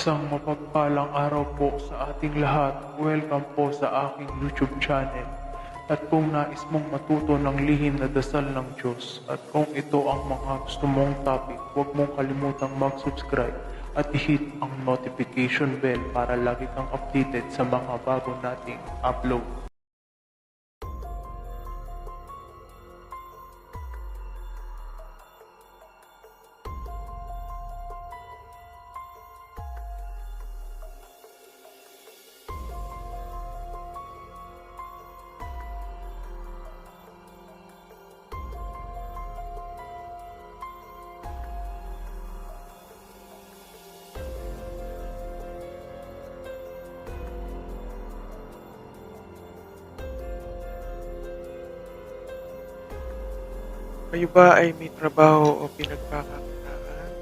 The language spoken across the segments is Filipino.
Isang mapagpalang araw po sa ating lahat. Welcome po sa aking YouTube channel. At kung nais mong matuto ng lihim na dasal ng Diyos at kung ito ang mga gusto mong topic, huwag mong kalimutang mag-subscribe at i-hit ang notification bell para lagi kang updated sa mga bago nating upload. Kayo ba ay may trabaho o pinagkakakitaan?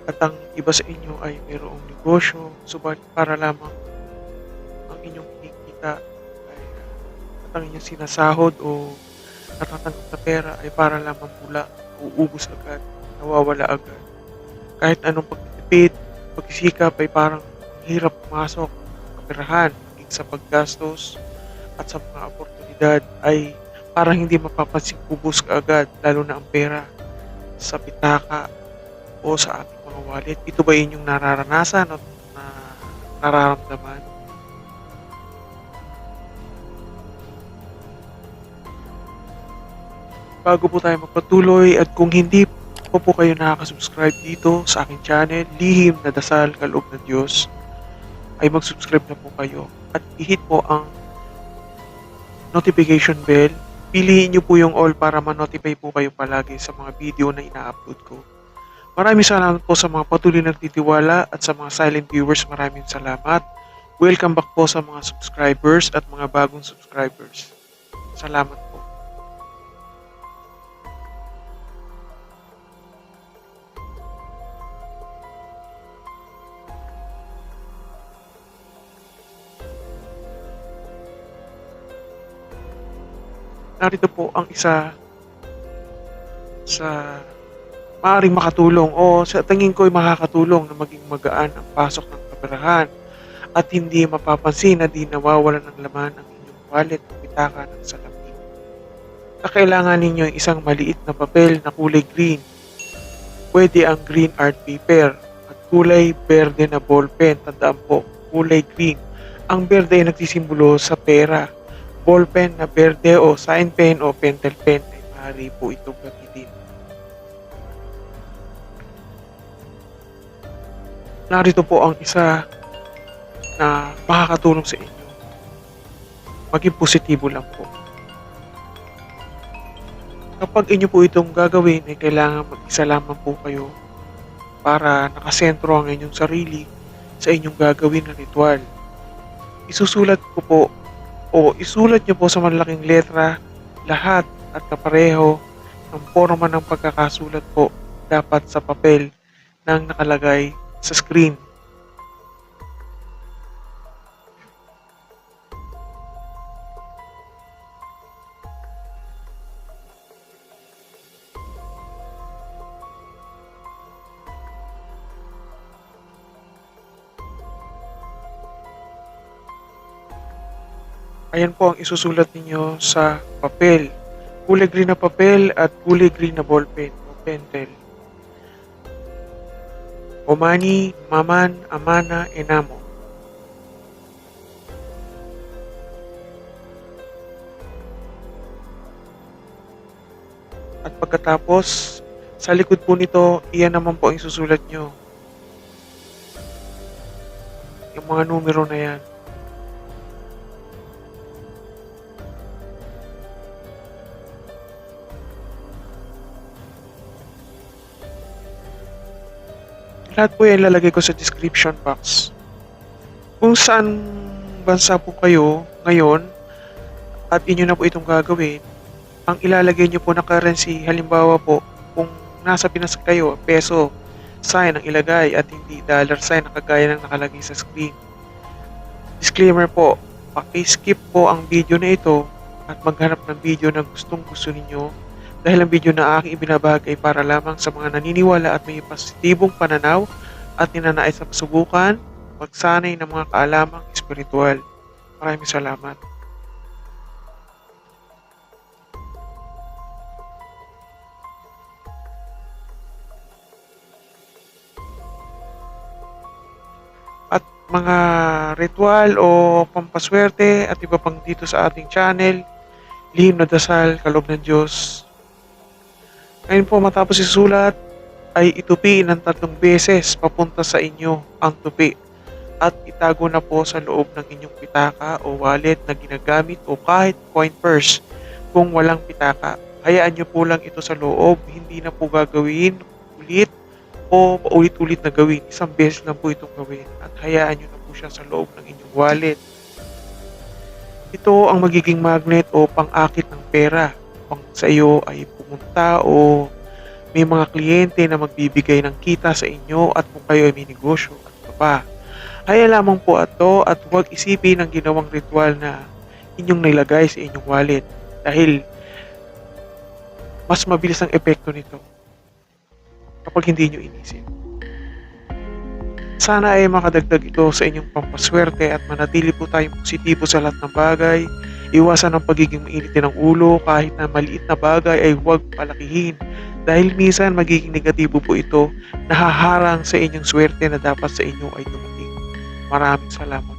At ang iba sa inyo ay mayroong negosyo, subalit para lamang ang inyong kinikita ay at ang inyong sinasahod o natatanggap na pera ay para lamang pula, uubos agad, nawawala agad. Kahit anong pagtitipid, pagsisikap ay parang hirap pumasok, kaperahan, higit sa paggastos at sa mga oportunidad ay parang hindi mapapansing ubos kaagad, lalo na ang pera sa pitaka o sa ating mga wallet. Ito ba inyong nararanasan o nararamdaman? Bago po tayo magpatuloy at kung hindi po kayo nakaka-subscribe dito sa aking channel, Lihim na Dasal Kaloob ng Diyos, ay mag-subscribe na po kayo at i-hit po ang notification bell. Piliin nyo po yung all para ma-notify po kayo palagi sa mga video na ina-upload ko. Maraming salamat po sa mga patuloy na nagtitiwala at sa mga silent viewers, maraming salamat. Welcome back po sa mga subscribers at mga bagong subscribers. Salamat po. Narito po ang isa sa maaaring makatulong o sa tingin ko ay makakatulong na maging magaan ang pasok ng kaperahan at hindi mapapansin na di nawawalan ng laman ang inyong wallet o pitaka ng salamin. Kailangan ninyo ay isang maliit na papel na kulay green. Pwede ang green art paper at kulay berde na ballpen. Tandaan po, kulay green. Ang berde ay nagsisimbolo sa pera. Ballpen na berde o sign pen o pentel pen ay maaari po itong gamitin. Narito po ang isa na makakatulong sa inyo. Maging positibo lang po. Kapag inyo po itong gagawin, ay kailangan mag-isa lamang po kayo para nakasentro ang inyong sarili sa inyong gagawin na ritual. Isusulat ko po o isulat nyo po sa malaking letra lahat at kapareho ng forma ng pagkakasulat po dapat sa papel nang nakalagay sa screen. Ayan po ang isusulat ninyo sa papel. Kulay green na papel at kulay green na ballpen o pentel. Omani, Maman, Amana, Enamo. At pagkatapos, sa likod po nito, iyan naman po ang isusulat nyo. Yung mga numero na yan. Lahat po yan ilalagay ko sa description box. Kung saan bansa po kayo ngayon at inyo na po itong gagawin, ang ilalagay nyo po na currency, halimbawa po, kung nasa Pinas kayo, peso sign ang ilagay at hindi dollar sign na kagaya ng nakalagay sa screen. Disclaimer po, paki-skip po ang video na ito at maghanap ng video na gustong gusto ninyo dahil ang video na aking ibinabahagi ay para lamang sa mga naniniwala at may positibong pananaw at ninanais na masubukan magsanay ng mga kaalamang espiritual. Maraming salamat. At mga ritual o pampaswerte at iba pang dito sa ating channel, lihim na dasal, kaloob ng Diyos. Ngayon po matapos isulat, ay itupi ng 3 beses papunta sa inyo ang tupi at itago na po sa loob ng inyong pitaka o wallet na ginagamit o kahit coin purse kung walang pitaka. Hayaan nyo po lang ito sa loob, hindi na po gagawin ulit o paulit-ulit na gawin. Isang beses lang po itong gawin at hayaan nyo na po siya sa loob ng inyong wallet. Ito ang magiging magnet o pang-akit ng pera kung sa iyo ay pumunta o may mga kliyente na magbibigay ng kita sa inyo at kung kayo ay may negosyo at iba pa. Haya lamang po ito at huwag isipin ang ginawang ritual na inyong nilagay sa inyong wallet dahil mas mabilis ang epekto nito kapag hindi nyo inisip. Sana ay makadagdag ito sa inyong pampaswerte at manatili po tayong positibo sa lahat ng bagay. Iwasan ang pagiging mainit ng ulo kahit na maliit na bagay ay huwag palakihin dahil minsan magiging negatibo po ito na haharang sa inyong swerte na dapat sa inyo ay dumating. Maraming salamat.